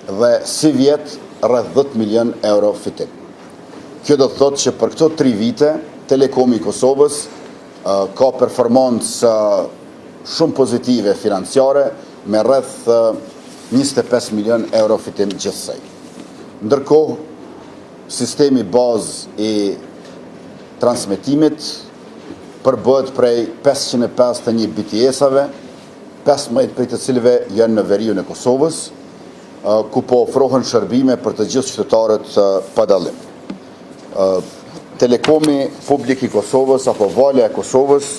dhe si vjet rreth 10 milion euro fitim. Kjo do të thotë që për këto 3 vite, Telekomi i Kosovës ka performancë shumë pozitive financiare me rreth 25 milion euro fitim gjithsej. Ndërkohë, sistemi bazë i transmetimit përbëhet prej 551 BTS-ave, 15 prej të cilëve janë në veriun e Kosovës, ku po ofrohen shërbime për të gjithë qytetarët pa dallim. Telekomi Publik i Kosovës apo Valja e Kosovës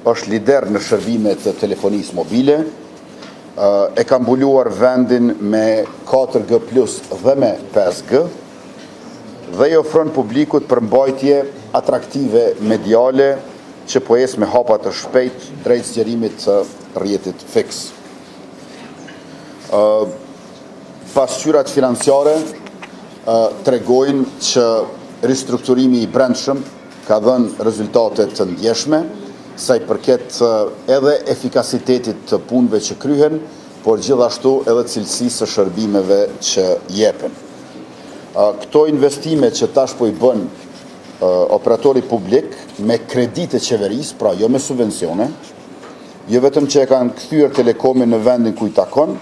është lider në shërbimet të telefonisë mobile, e ka mbuluar vendin me 4G+ dhe me 5G dhe i ofron publikut përmbajtje atraktive mediale që po ecë me hapa të shpejt drejt zgjerimit të rrjetit fiks. Pasqyrat financiare tregojnë që ristrukturimi i brendshëm ka dhënë rezultate të ndjeshme, sa i përket edhe efikasitetit të punëve që kryhen, por gjithashtu edhe cilësisë së shërbimeve që jepen. Këto investime që tash po i bën operatori publik me kredite qeverisë, pra jo me subvencione, jo vetëm që e kanë kthyer Telekomin në vendin ku i takon,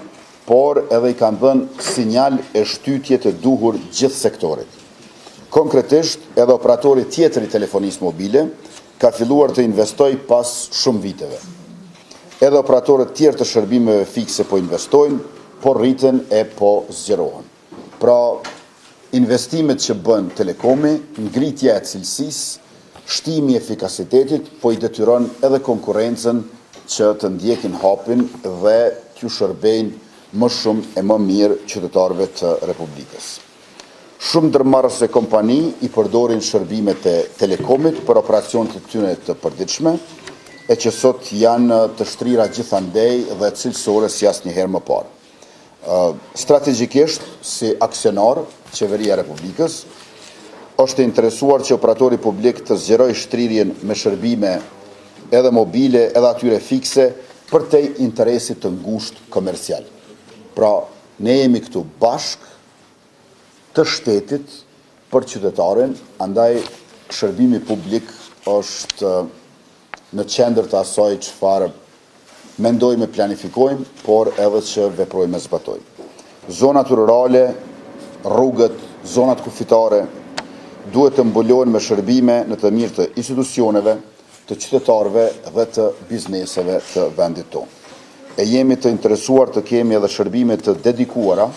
por edhe i kanë dhënë sinjal e shtytje të duhur gjithë sektorit. Konkretisht, edhe operatori tjetër i telefonisë mobile ka filluar të investoj pas shumë viteve. Edhe operatorët tjerë të shërbimeve fikse po investojnë, por rriten e po zgjerohen. Pra, investimet që bën Telekomi, ngritja e cilësisë, shtimi i efikasitetit, po i detyron edhe konkurrencën që të ndjekin hapin dhe t'ju shërbejnë më shumë e më mirë qytetarëve të Republikës. Shumë ndërmarrëse kompani i përdorin shërbimet e Telekomit për operacionet e tyre të përditshme, e që sot janë të shtrira gjithandej dhe cilësore si asnjëherë më parë. Strategjikisht, si aksionar, Qeveria e Republikës është interesuar që operatori publik të zgjerojë shtrirjen me shërbime edhe mobile, edhe atyre fikse, për te interesit të ngushtë komercial. Pra, ne jemi këtu bashkë të shtetit për qytetaren, andaj shërbimi publik është në qendër të asaj çfarë mendojmë e planifikojmë, por edhe që veprojmë e zbatojmë. Zonat rurale, rrugët, zonat kufitare duhet të mbulohen me shërbime në të mirë të institucioneve, të qytetarëve dhe të bizneseve të vendit tonë. E jemi të interesuar të kemi edhe shërbime të dedikuara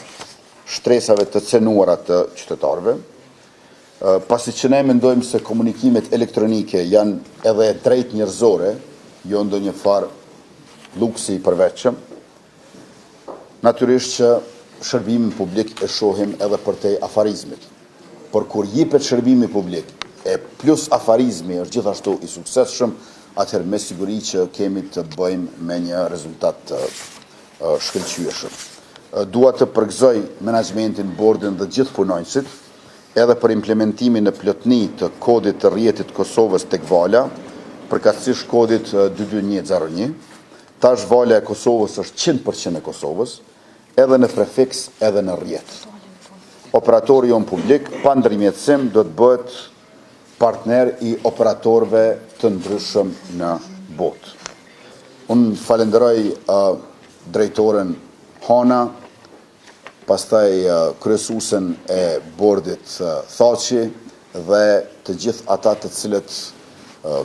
shtresave të cenuara të qytetarëve, pasi që ne mendojmë se komunikimet elektronike janë edhe drejt njerëzore, jo ndonjë farë luksi i përveçëm, natyrisht që shërbimin publik e shohim edhe për te afarizmit. Por kur jipet shërbimi publik e plus afarizmi është gjithashtu i suksesshëm, atëherë me siguri që kemi të bëjmë me një rezultat të shkëlqyeshëm. Dua të përgëzoj menaxhmentin, bordin dhe gjithë punonjësit, edhe për implementimin në plotni të kodit të rrjetit Kosovës tek Valja, përkatësisht kodit 22101. Tash Valja e Kosovës është 100% e Kosovës, edhe në prefiks, edhe në rrjet. Operatori jonë publik, pa ndërmjetësim, do të bëhet partner i operatorëve të ndryshëm në botë. Unë falenderoj drejtoren Hana, pastaj kryesuesen e bordit Thaçi dhe të gjithë ata të cilët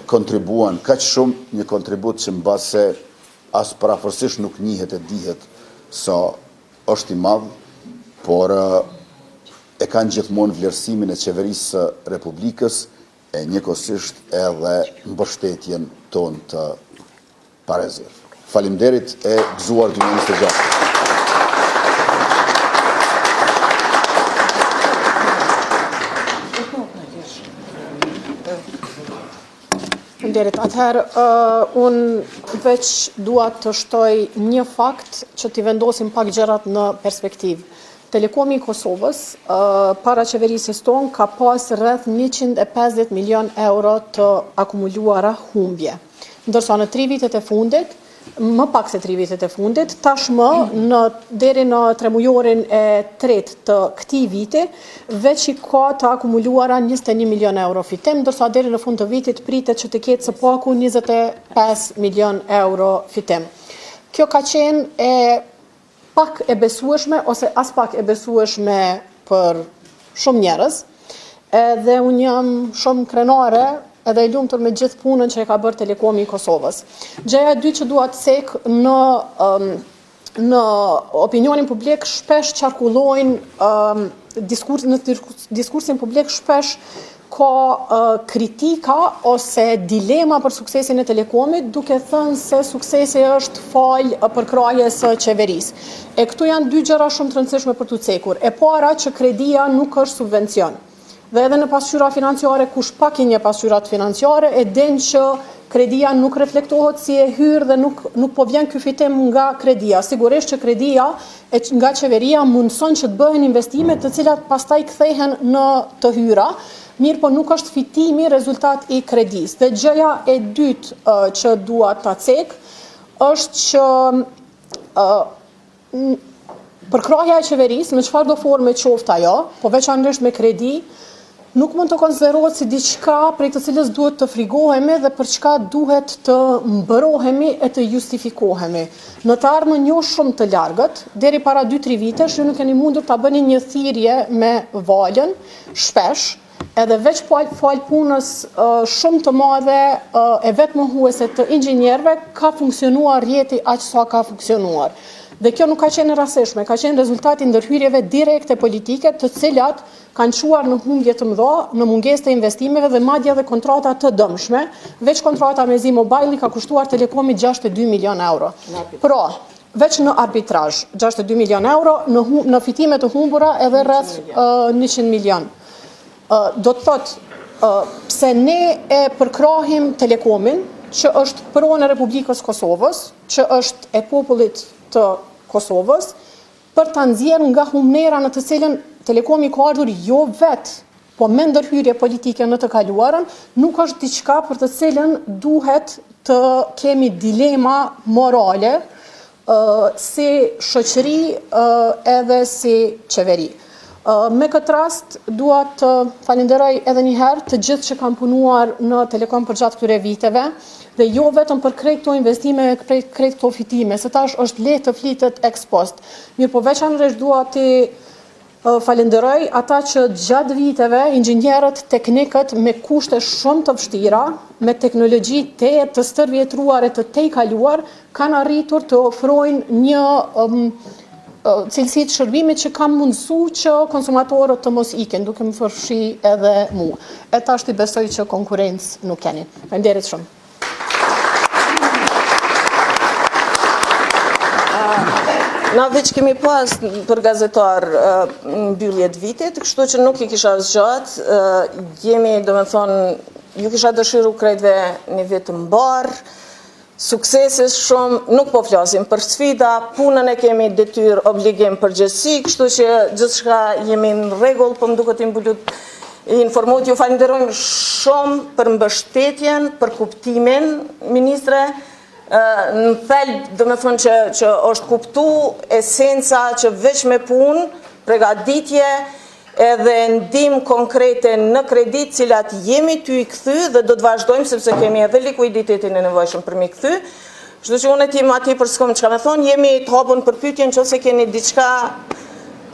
kontribuan kaq shumë, një kontribut që mbase as parafërsisht nuk njihet e dihet sa është i madh, por e kanë gjithmonë vlerësimin e qeverisë së Republikës e njëkohësisht edhe mbështetjen tonë të parezir. Faleminderit e gëzuar 2026. Atëherë, unë veç dua të shtoj një fakt që t'i vendosim pak gjërat në perspektivë. Telekomi i Kosovës, para qeverisës tonë, ka pas rreth 150 milion euro të akumuluara humbje. Ndërsa në 3 vitet e fundit, më pak se 3 vitet e fundit, tashmë deri në tremujorin e tret të këtij viti, veç i ka të akumuluara 21 milion euro fitim, ndërsa deri në fund të vitit pritet që të ketë së paku 25 milion euro fitim. Kjo ka qenë pak e besueshme ose as pak e besueshme për shumë njerëz, edhe unë jam shumë krenare edhe e lumtur me gjithë punën që e ka bërë Telekomi i Kosovës. Gjëja e dytë që dua të cek në opinionin publik shpesh qarkullojnë në diskursin publik shpesh ka kritika ose dilema për suksesin e Telekomit, duke thënë se suksesi është fal përkrajes së qeverisë. E këtu janë dy gjëra shumë të rëndësishme për të cekur. E para që kredia nuk është subvencion. Dhe edhe në pasqyra financiare, kush pak i një pasqyrat financiare, e den që kredia nuk reflektohet si e hyrë dhe nuk po vjen ky fitim nga kredia. Sigurisht që kredia nga qeveria mundson që të bëhen investime të cilat pastaj kthehen në të hyra, mirë po nuk është fitimi rezultat i kredis. Dhe gjëja e dytë që dua ta cek është që përkraja e qeverisë, në çfarëdo forme qoftë ajo, po veçanërisht me kredi, nuk mund të konsiderohet si diçka prej të cilës duhet të frigohemi dhe për çka duhet të mbërohemi e të justifikohemi. Në të ardhmen jo shumë të largët, deri para 2-3 vitesh, ju nuk keni mundur ta bëni një thirrje me valën shpesh, edhe veç fal punës shumë të madhe e vetë mohuese të inxhinierëve ka funksionuar rjeti aq sa ka funksionuar. Dhe kjo nuk ka qenë rastësishme, ka qenë rezultati ndërhyrjeve direkte politike të cilat kanë çuar në humbje të mëdha, në mungesë të investimeve dhe madje edhe kontrata të dëmshme. Veç kontrata me Z-Mobile ka kushtuar Telekomit 62 milion euro. Pra, veç në arbitrazh 62 milion euro, në fitime të humbura edhe rreth 100 milion. Do të thotë, pse ne e përkrahim Telekomin, që është pronë e Republikës Kosovës, që është e popullit të Kosovës, për ta nxjerrë nga humnera në të cilën Telekomi ka ardhur jo vetë, po me ndërhyrje politike në të kaluarën, nuk është diçka për të cilën duhet të kemi dilema morale si shoqëri edhe si qeveri. Me këtë rast, dua të falenderoj edhe një herë të gjithë që kanë punuar në Telekom për gjatë këtyre viteve, dhe jo vetëm për krejt këto investime, krejt këto fitime, se tash është lehtë të flitet ex post. Mirë po veçanërisht dua të falenderoj ata që gjatë viteve, inxhinierët, teknikët me kushte shumë të vështira, me teknologji të stërvjetruar e të kaluar, kanë arritur të ofrojnë një cilësi të shërbimit që kam mundësu që konsumatorët të mos iken, duke më përfshi edhe mua. E tash t'i besoj që konkurencë nuk keni. Faleminderit shumë. Na veç kemi pas për gazetar mbyllje të vitit, kështu që nuk i kisha zgjat, jemi, do me thonë, ju kisha dëshiru krejtve një vit të mbar, sukseses shumë, nuk po flasim për sfida, punën e kemi detyr, obligim, përgjegjësi, kështu që gjithçka jemi në rregull, po më duket i mbullut informuar. Ju falenderojmë shumë për mbështetjen, për kuptimin, ministre. Në thelb, do me thonë që është kuptu esenca që veç me punë, pregaditje edhe ndim konkrete në kredit cilat jemi ty i kthy dhe do të vazhdojmë sepse kemi edhe likuiditetin e nevojshëm për mi kthy. Kështu që unë tim aty për s'kom çka me thonë, jemi të hapur për pyetje nëse keni diçka,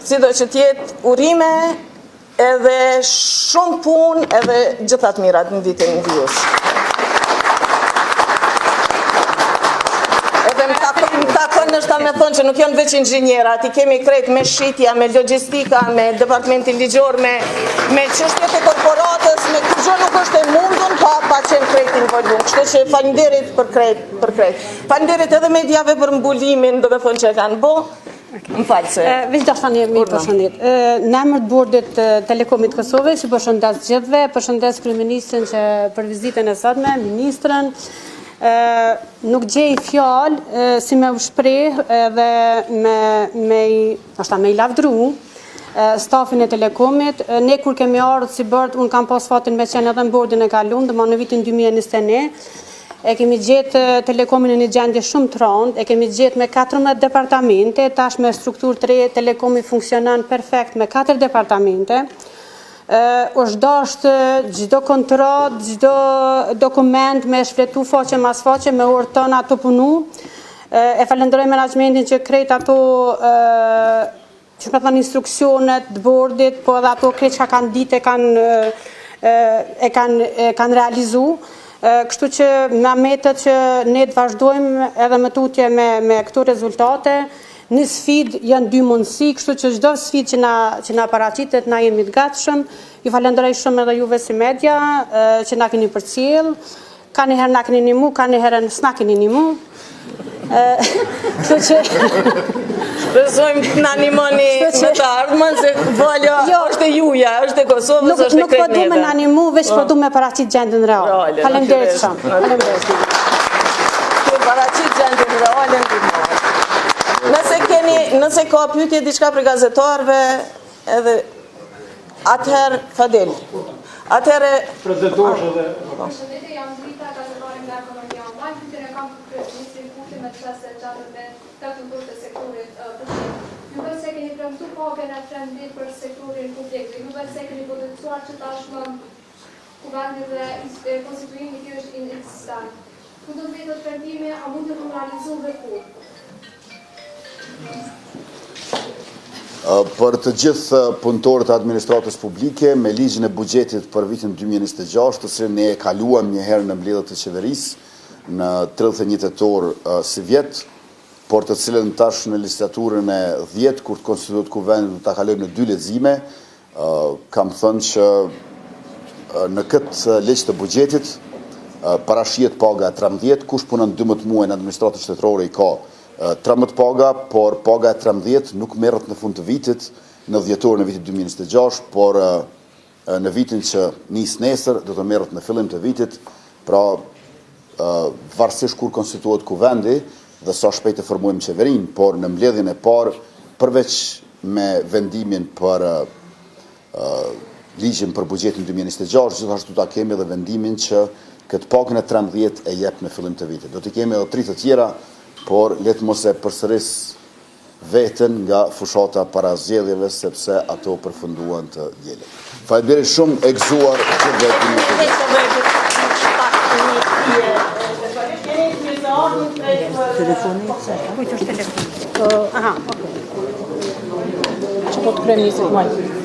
sido që tjetë urime edhe shumë punë edhe gjithat mirat në vitin vijus. Nështë me thonë që nuk janë veç inxhinjera, ti kemi krejt me shitja, me logjistika, me departamentin ligjor, me çështjet e korporatës, me këtë gjë nuk është e mundun pa qenë krejt involvum. Kështu që falenderit për krejt. Falenderit edhe mediave për mbulimin, do me thonë që e kanë bo. Më falë se... Veç da thani mi përshëndet. Në emër të bordit Telekomit Kosovës, që përshëndes gjithve, përshëndes kryeministrin që për vizitën e sotme, ministrën, nuk gjej fjalë si me u shpreh edhe me i lavdru stafin e Telekomit. Ne kur kemi ardhur si bord, unë kam pas fatin me qenë edhe në bordin e kalum, dhe ma në vitin 2021, e kemi gjetë Telekomin në një gjendje shumë të rëndë, e kemi gjetë me 14 departamente, tash me strukturë të re, Telekomi funksionon perfekt me 4 departamente. Është dashtë gjdo kontrot, gjdo dokument me shfletu faqe mas faqe, me orë tëna të punu. E falenderoj menaxhmentin që krejt ato që me thënë instruksionet të bordit, po edhe ato krejt që kanë ditë e kanë realizu. Kështu që me metet që ne të vazhdojmë edhe më tutje me këto rezultate. Në sfid janë 2 mundësi, kështu që çdo sfid që na paraqitet na jemi të gatshëm. Ju falenderoj shumë edhe juve si media që na keni përcjell. Ka një herë na keni nimu, ka një herë s'na keni nimu. Kështu që Besojmë të në animoni me të ardhmën, se Valja është e juja, është e Kosovës, është e nuk po du me në animu, veç po du me paraqit gjendën real. Faleminderit shumë. Të paraqit gjendën reale nëse ka pyetje diçka për gazetarëve, edhe atëherë Fadel. Atëherë prezentosh edhe Përshëndetje, jam Drita, gazetare nga Ekonomia Online. Pyetjen e kam për kryeministrin Kurti me çështje të gjatë me katëndurët e sektorit publik. Juve se keni premtuar pagën e 13 për sektorin publik, dhe juve se keni potencuar që tashmë kuvendi dhe konstituimi i tij është inekzistent. Ku do të vete premtimi, a mund të realizu dhe kur? Për të gjithë punëtorët e administratës publike, me ligjin e buxhetit për vitin 2026, të cilin ne e kaluam një herë në mbledhjet e qeverisë në 31 tetor si vjet, por të cilën tash në legislaturën e 10, kur të konstituohet kuvendi, do ta kalojmë në 2 lexime, kam thënë që në këtë ligj të buxhetit parashihet paga 13, kush punon 12 muaj në administratën shtetërore i ka 13 paga, por paga e 13 nuk merret në fund të vitit, në dhjetorin e vitit 2026, por në vitin që nis nesër do të merret në fillim të vitit, pra varësisht kur konstituohet kuvendi dhe sa shpejt e formojmë qeverinë, por në mbledhjen e parë, përveç me vendimin për ligjin për buxhetin 2026, gjithashtu ta kemi edhe vendimin që këtë pagën e 13 e jep në fillim të vitit. Do të kemi edhe 3 të tjera, por letë mos e përsëris veten nga fushata para zgjedhjeve, sepse ato përfunduan të dielën. Faleminderit shumë, e gëzuar që vetëm Që po të kryeministrit,